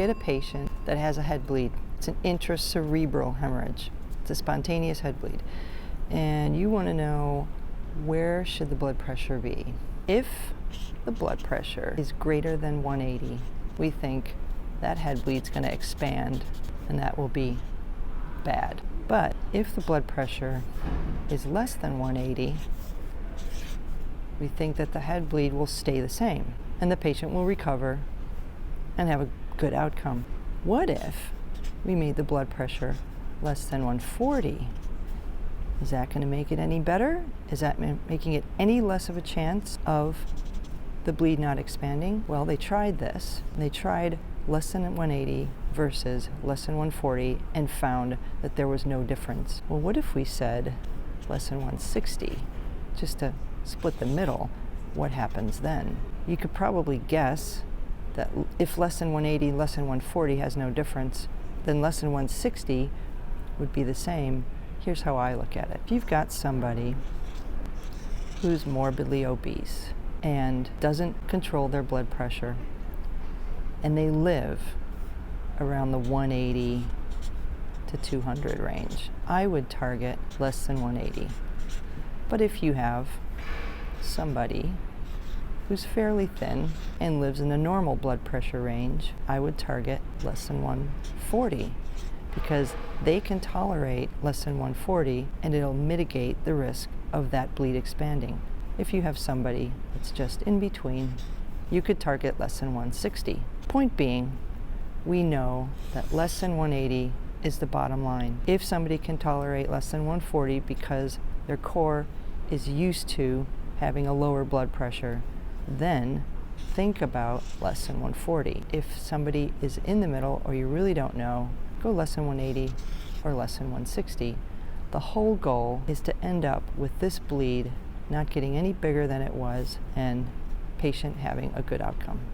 get a patient that has a head bleed. It's an intracerebral hemorrhage. It's a spontaneous head bleed. And you want to know, where should the blood pressure be? If the blood pressure is greater than 180, we think that head bleed's going to expand, and that will be bad. But if the blood pressure is less than 180, we think that the head bleed will stay the same, and the patient will recover and have a good outcome. What if we made the blood pressure less than 140? Is that going to make it any better? Is that making it any less of a chance of the bleed not expanding? Well, they tried this. They tried less than 180 versus less than 140 and found that there was no difference. Well, what if we said less than 160, just to split the middle? What happens then? You could probably guess that if less than 180, less than 140 has no difference, then less than 160 would be the same. Here's how I look at it. If you've got somebody who's morbidly obese and doesn't control their blood pressure, and they live around the 180 to 200 range, I would target less than 180. But if you have somebody who's fairly thin and lives in the normal blood pressure range, I would target less than 140, because they can tolerate less than 140 and it'll mitigate the risk of that bleed expanding. If you have somebody that's just in between, you could target less than 160. Point being, we know that less than 180 is the bottom line. If somebody can tolerate less than 140 because their core is used to having a lower blood pressure, then think about less than 140. If somebody is in the middle or you really don't know, go less than 180 or less than 160. The whole goal is to end up with this bleed not getting any bigger than it was and patient having a good outcome.